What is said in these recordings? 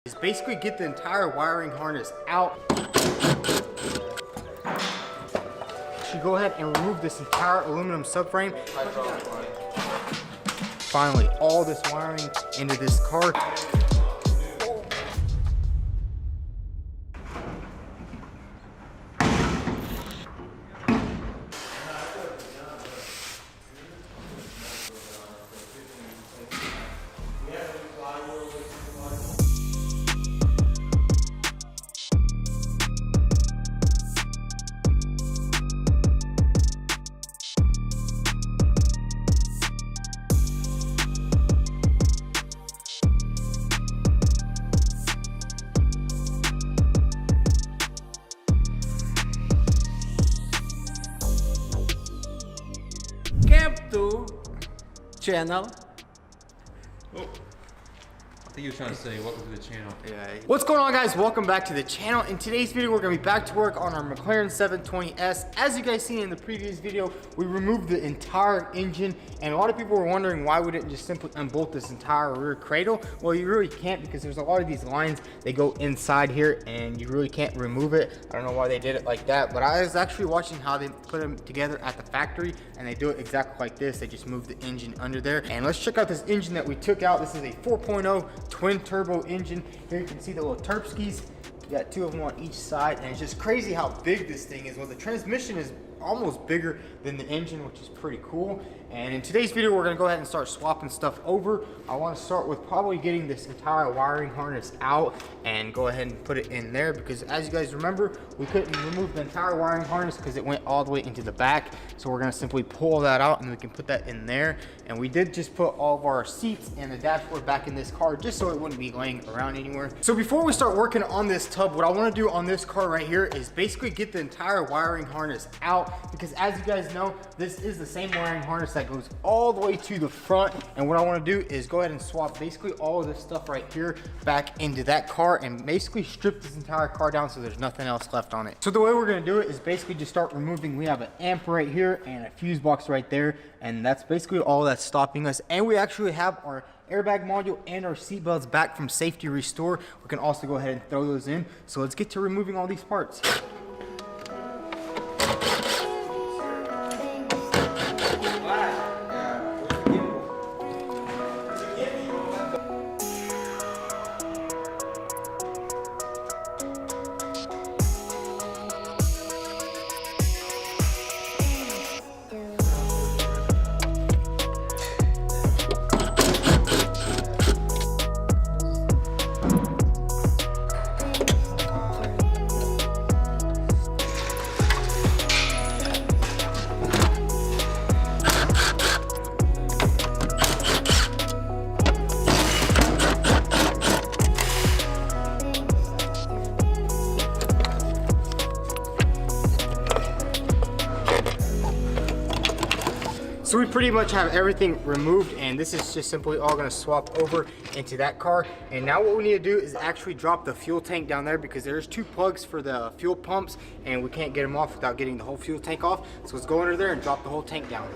is basically get the entire wiring harness out. You go ahead and remove this entire aluminum subframe. Finally, all this wiring into this car. To channel. Oh. I think you were trying to say welcome to the channel. Yeah. What's going on, guys? Welcome back to the channel. In today's video, we're gonna be back to work on our McLaren 720S. As you guys seen in the previous video, we removed the entire engine, and a lot of people were wondering why we didn't just simply unbolt this entire rear cradle. Well, you really can't, because there's a lot of these lines, they go inside here and you really can't remove it. I don't know why they did it like that, but I was actually watching how they put them together at the factory, and they do it exactly like this. They just move the engine under there. And let's check out this engine that we took out. This is a 4.0 twin turbo engine. Here you can see the little Terpskis. You got two of them on each side, and it's just crazy how big this thing is. Well, the transmission is almost bigger than the engine, which is pretty cool. And in today's video, we're gonna go ahead and start swapping stuff over. I wanna start with probably getting this entire wiring harness out and go ahead and put it in there, because as you guys remember, we couldn't remove the entire wiring harness because it went all the way into the back. So we're gonna simply pull that out and we can put that in there. And we did just put all of our seats and the dashboard back in this car just so it wouldn't be laying around anywhere. So before we start working on this tub, what I wanna do on this car right here is basically get the entire wiring harness out, because as you guys know, this is the same wiring harness that goes all the way to the front. And what I want to do is go ahead and swap basically all of this stuff right here back into that car and basically strip this entire car down so there's nothing else left on it. So the way we're going to do it is basically just start removing. We have an amp right here and a fuse box right there, and that's basically all that's stopping us. And we actually have our airbag module and our seat belts back from Safety Restore. We can also go ahead and throw those in. So let's get to removing all these parts. So we pretty much have everything removed, and this is just simply all gonna swap over into that car. And now what we need to do is actually drop the fuel tank down there, because there's two plugs for the fuel pumps and we can't get them off without getting the whole fuel tank off. So let's go under there and drop the whole tank down.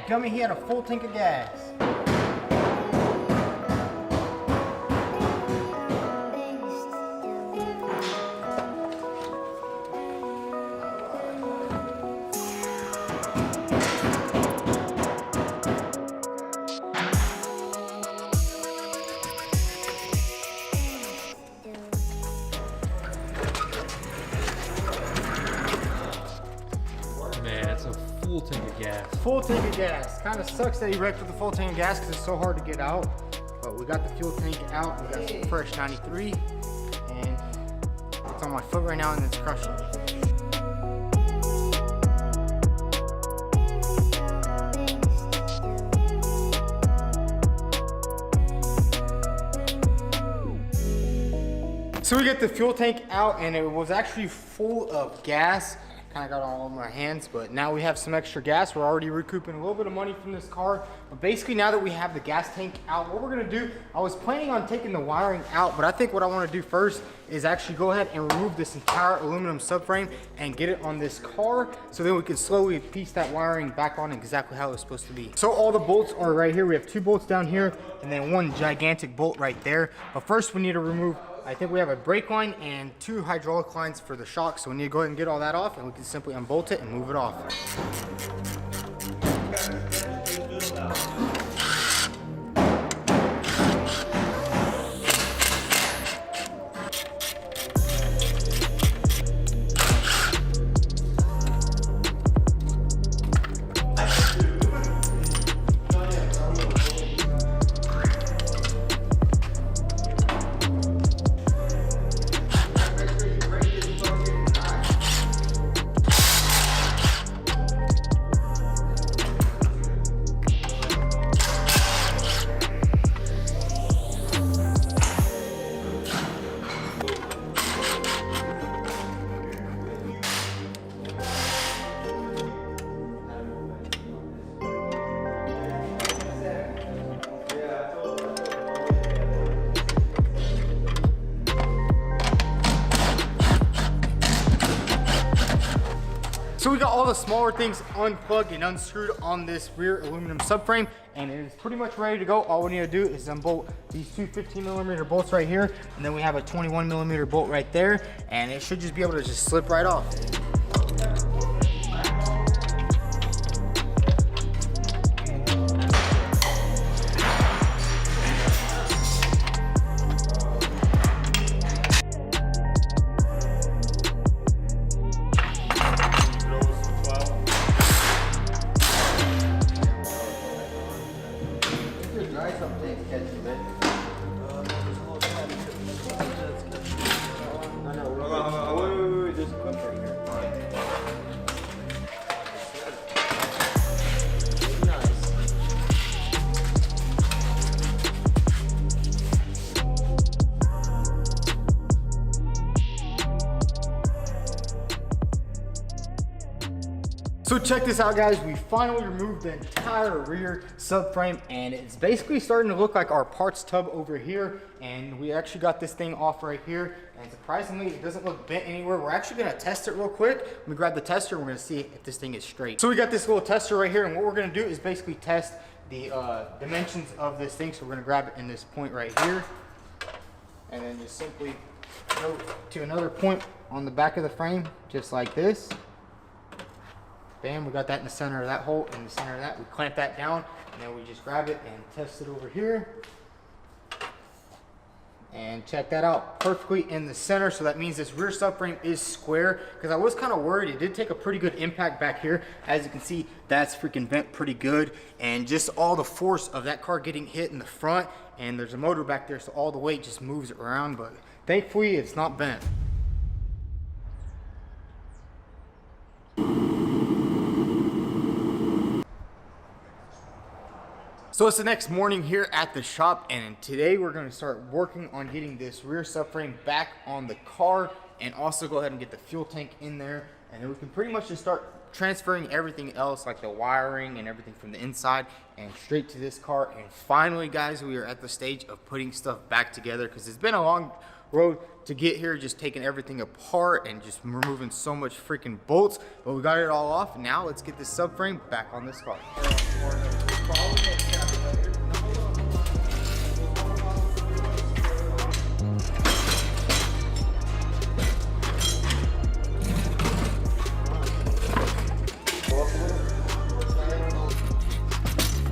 Gummy, he had a full tank of gas. full tank of gas. Full tank of gas. Kind of sucks that he wrecked with the full tank of gas because it's so hard to get out. But we got the fuel tank out. We got some fresh 93, and it's on my foot right now, and it's crushing. So we get the fuel tank out, and it was actually full of gas. Kind of got all over my hands, but now we have some extra gas. We're already recouping a little bit of money from this car. But basically, now that we have the gas tank out, what we're gonna do, I was planning on taking the wiring out, but I think what I wanna do first is actually go ahead and remove this entire aluminum subframe and get it on this car, so then we can slowly piece that wiring back on exactly how it's supposed to be. So all the bolts are right here. We have 2 bolts down here, and then 1 gigantic bolt right there. But first we need to remove, I think we have a brake line and 2 hydraulic lines for the shock. So we need to go ahead and get all that off, and we can simply unbolt it and move it off. So we got all the smaller things unplugged and unscrewed on this rear aluminum subframe, and it is pretty much ready to go. All we need to do is unbolt these 2 15mm bolts right here, and then we have a 21mm bolt right there, and it should just be able to just slip right off. So check this out, guys. We finally removed the entire rear subframe, and it's basically starting to look like our parts tub over here. And we actually got this thing off right here, and surprisingly, it doesn't look bent anywhere. We're actually gonna test it real quick. We grab the tester, and we're gonna see if this thing is straight. So we got this little tester right here, and what we're gonna do is basically test the dimensions of this thing. So we're gonna grab it in this point right here, and then just simply go to another point on the back of the frame, just like this. Bam, we got that in the center of that hole, in the center of that. We clamp that down, and then we just grab it and test it over here. And check that out, perfectly in the center. So that means this rear subframe is square, because I was kind of worried. It did take a pretty good impact back here. As you can see, that's freaking bent pretty good. And just all the force of that car getting hit in the front, and there's a motor back there, so all the weight just moves it around, but thankfully it's not bent. So it's the next morning here at the shop, and today we're going to start working on getting this rear subframe back on the car, and also go ahead and get the fuel tank in there, and then we can pretty much just start transferring everything else, like the wiring and everything from the inside and straight to this car. And finally, guys, we are at the stage of putting stuff back together, because it's been a long road to get here, just taking everything apart and just removing so much freaking bolts, but we got it all off. Now let's get this subframe back on this car.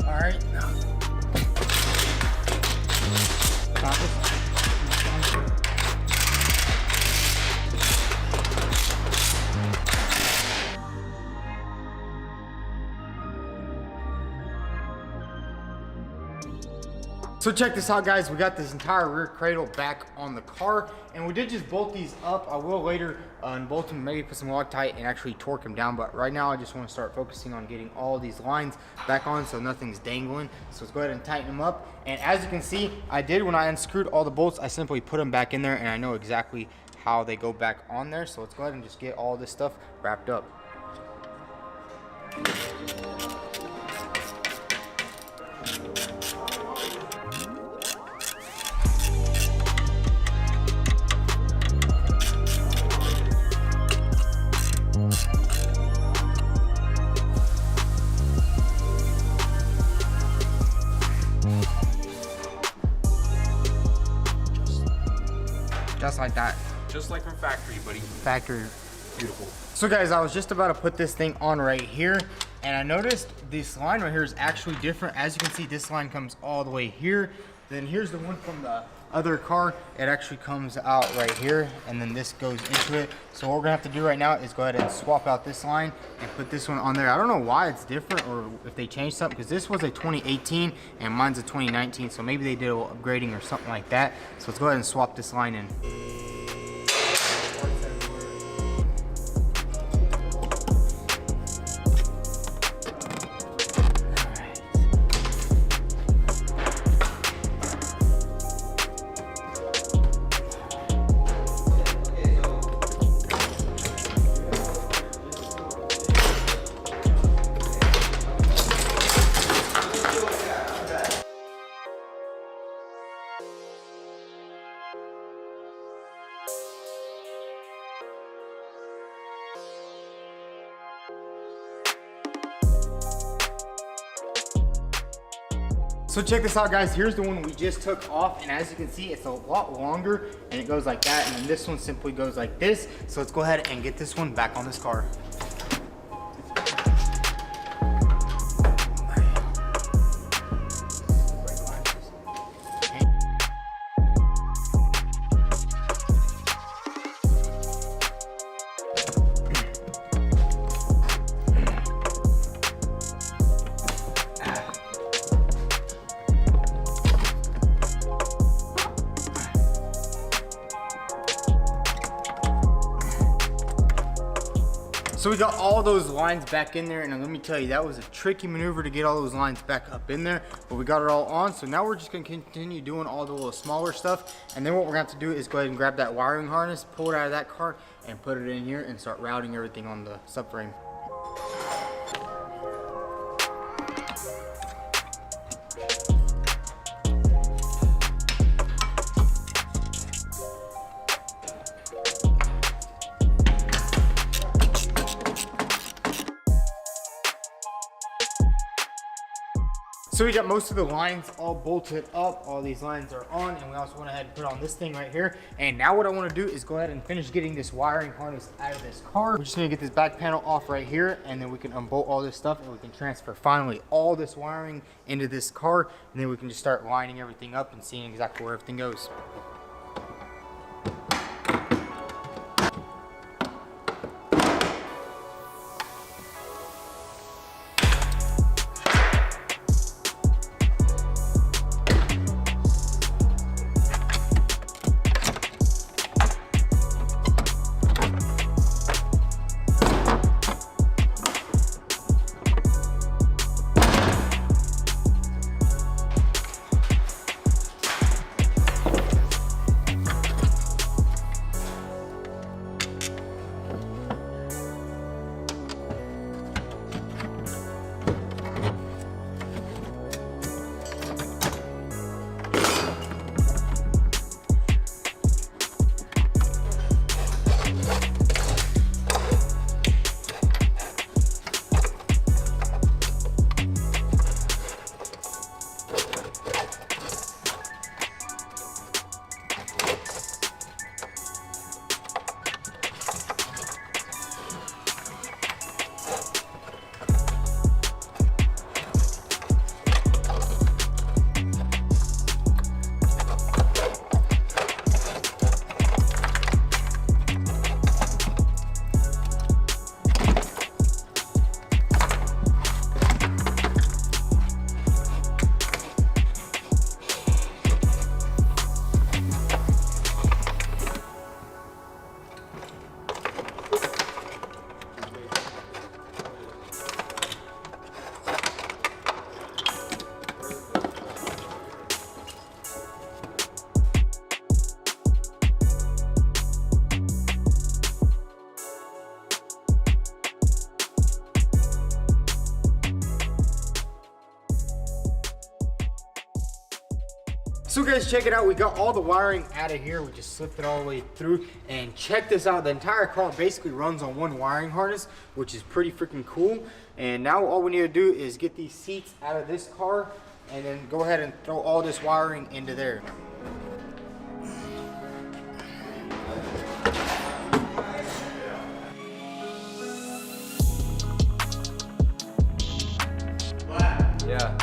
All right, now. So check this out, guys. We got this entire rear cradle back on the car, and we did just bolt these up. I will later unbolt them, maybe put some Loctite and actually torque them down, but right now I just want to start focusing on getting all these lines back on so nothing's dangling. So let's go ahead and tighten them up. And as you can see, I did, when I unscrewed all the bolts, I simply put them back in there, and I know exactly how they go back on there. So let's go ahead and just get all this stuff wrapped up. Just like that. Just like from factory, buddy. Factory. Beautiful. So guys, I was just about to put this thing on right here, and I noticed this line right here is actually different. As you can see, this line comes all the way here. Then here's the one from the other car. It actually comes out right here, and then this goes into it. So what we're gonna have to do right now is go ahead and swap out this line and put this one on there. I don't know why it's different or if they changed something, because this was a 2018 and mine's a 2019, so maybe they did a little upgrading or something like that. So let's go ahead and swap this line in. So check this out, guys. Here's the one we just took off, and as you can see, it's a lot longer, and it goes like that, and then this one simply goes like this. So let's go ahead and get this one back on this car. So we got all those lines back in there, and let me tell you, that was a tricky maneuver to get all those lines back up in there, but we got it all on. So now we're just gonna continue doing all the little smaller stuff, and then what we're gonna have to do is go ahead and grab that wiring harness, pull it out of that car, and put it in here and start routing everything on the subframe. So we got most of the lines all bolted up. All these lines are on, and we also went ahead and put on this thing right here. And now what I want to do is go ahead and finish getting this wiring harness out of this car. We're just going to get this back panel off right here, and then we can unbolt all this stuff, and we can transfer finally all this wiring into this car, and then we can just start lining everything up and seeing exactly where everything goes. So guys, check it out. We got all the wiring out of here. We just slipped it all the way through. And check this out. The entire car basically runs on one wiring harness, which is pretty freaking cool. And now all we need to do is get these seats out of this car and then go ahead and throw all this wiring into there. Yeah.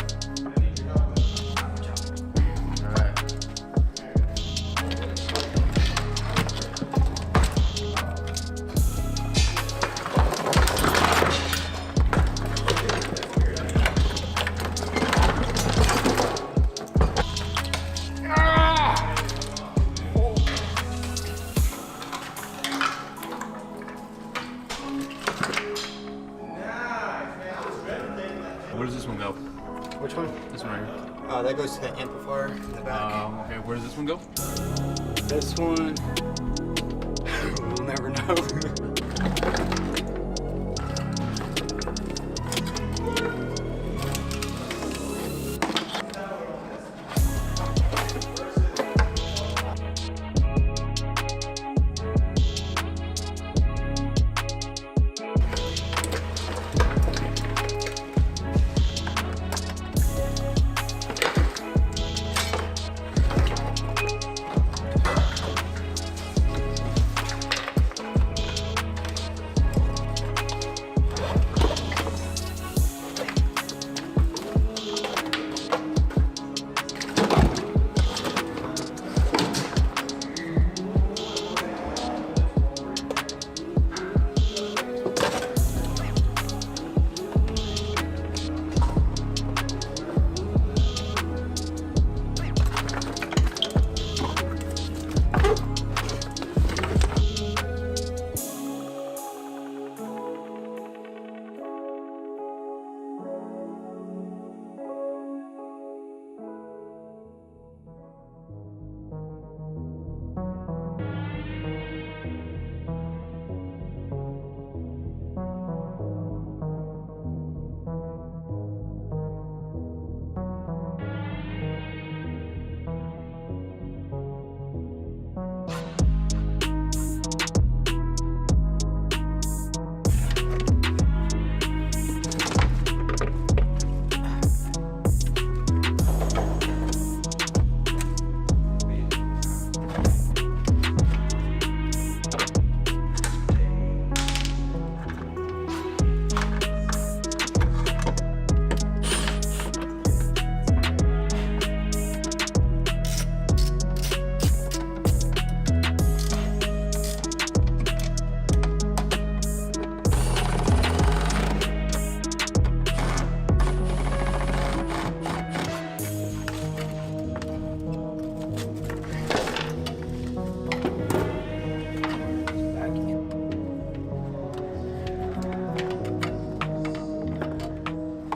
Where does this one go? Which one? This one right here. That goes to the amplifier in the back. Okay, where does this one go? This one, we'll never know.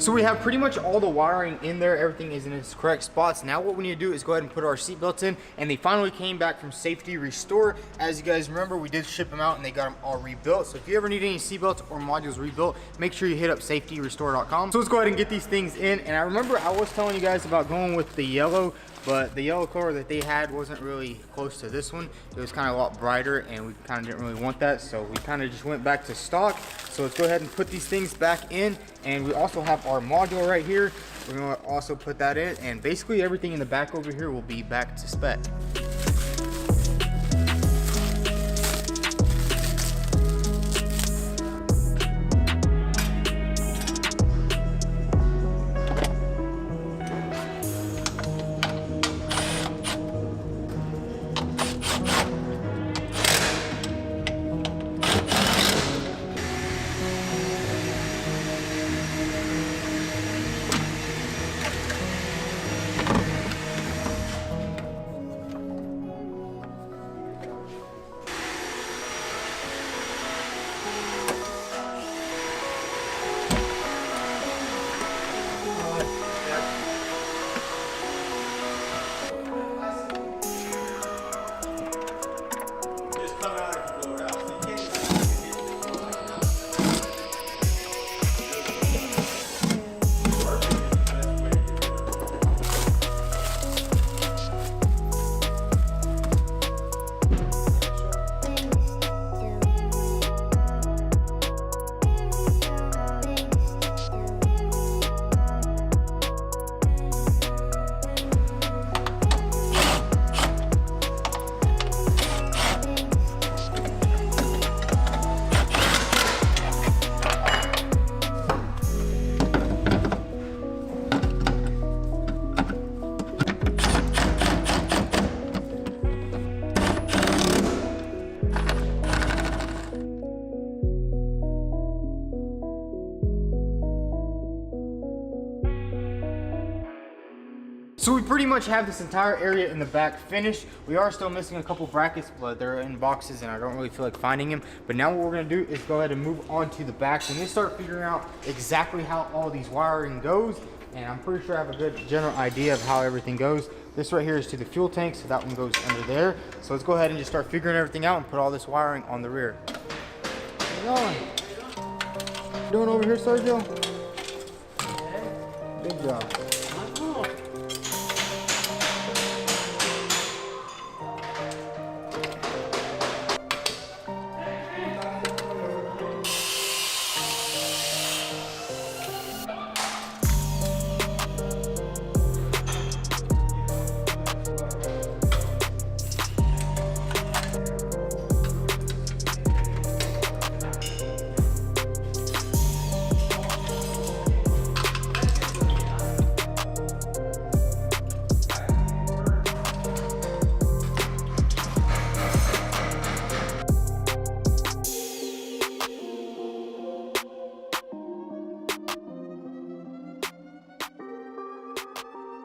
So we have pretty much all the wiring in there. Everything is in its correct spots. Now what we need to do is go ahead and put our seat belts in, and they finally came back from Safety Restore. As you guys remember, we did ship them out and they got them all rebuilt. So if you ever need any seat belts or modules rebuilt, make sure you hit up safetyrestore.com. So let's go ahead and get these things in. And I remember I was telling you guys about going with the yellow, but the yellow color that they had wasn't really close to this one. It was kind of a lot brighter and we kind of didn't really want that. So we kind of just went back to stock. So let's go ahead and put these things back in. And we also have our module right here. We're gonna also put that in, and basically everything in the back over here will be back to spec. So we pretty much have this entire area in the back finished. We are still missing a couple brackets, but they're in boxes and I don't really feel like finding them. But now what we're gonna do is go ahead and move on to the back and then start figuring out exactly how all these wiring goes. And I'm pretty sure I have a good general idea of how everything goes. This right here is to the fuel tank, so that one goes under there. So let's go ahead and just start figuring everything out and put all this wiring on the rear. How's it going? What you doing over here, Sergio? Good job.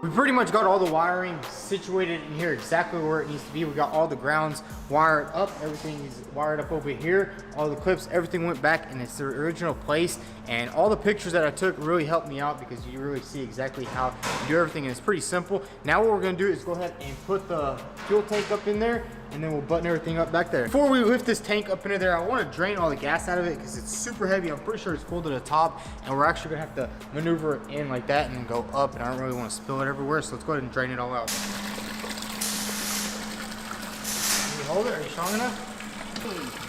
We pretty much got all the wiring situated in here exactly where it needs to be. We got all the grounds wired up. Everything is wired up over here. All the clips, everything went back in its original place. And all the pictures that I took really helped me out because you really see exactly how to do everything. And it's pretty simple. Now what we're gonna do is go ahead and put the fuel tank up in there, and then we'll button everything up back there. Before we lift this tank up into there, I want to drain all the gas out of it because it's super heavy. I'm pretty sure it's full to the top, and we're actually gonna have to maneuver it in like that and then go up, and I don't really want to spill it everywhere, so let's go ahead and drain it all out. Can you hold it? Are you strong enough?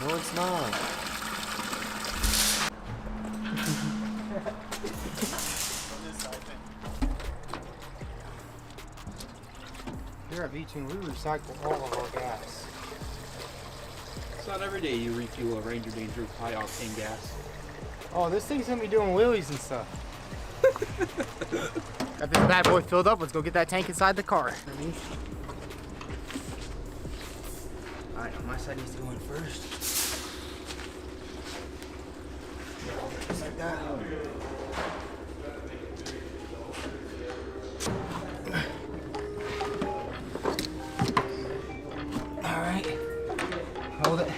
No, it's not. Here at V2, we recycle all of our gas. It's not every day you refuel a Ranger Danger high octane gas. Oh, this thing's gonna be doing wheelies and stuff. Got this bad boy filled up. Let's go get that tank inside the car. All right, my side needs to go in first. Just like that. All right, hold it.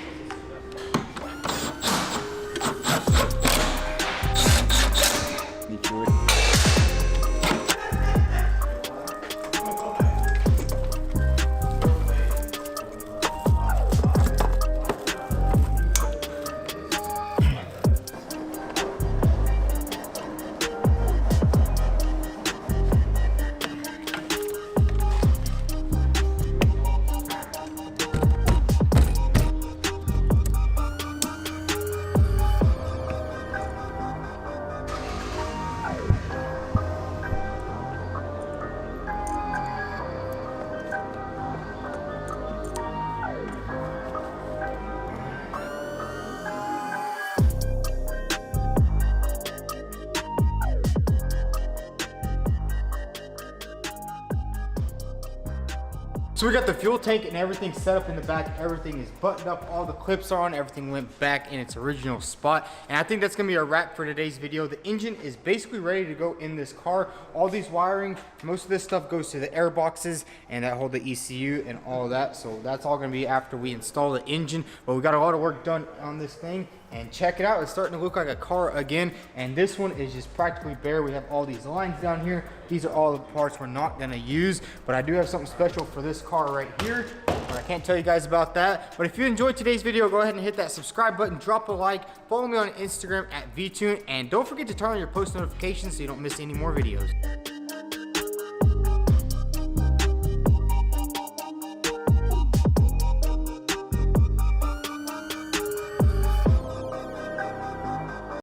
So we got the fuel tank and everything set up in the back. Everything is buttoned up. All the clips are on. Everything went back in its original spot. And I think that's going to be a wrap for today's video. The engine is basically ready to go in this car. All these wiring, most of this stuff goes to the air boxes and that hold the ECU and all of that. So that's all going to be after we install the engine. But we got a lot of work done on this thing. And check it out, it's starting to look like a car again. And this one is just practically bare. We have all these lines down here. These are all the parts we're not gonna use, but I do have something special for this car right here. But I can't tell you guys about that. But if you enjoyed today's video, go ahead and hit that subscribe button, drop a like, follow me on Instagram at VTune, and don't forget to turn on your post notifications so you don't miss any more videos.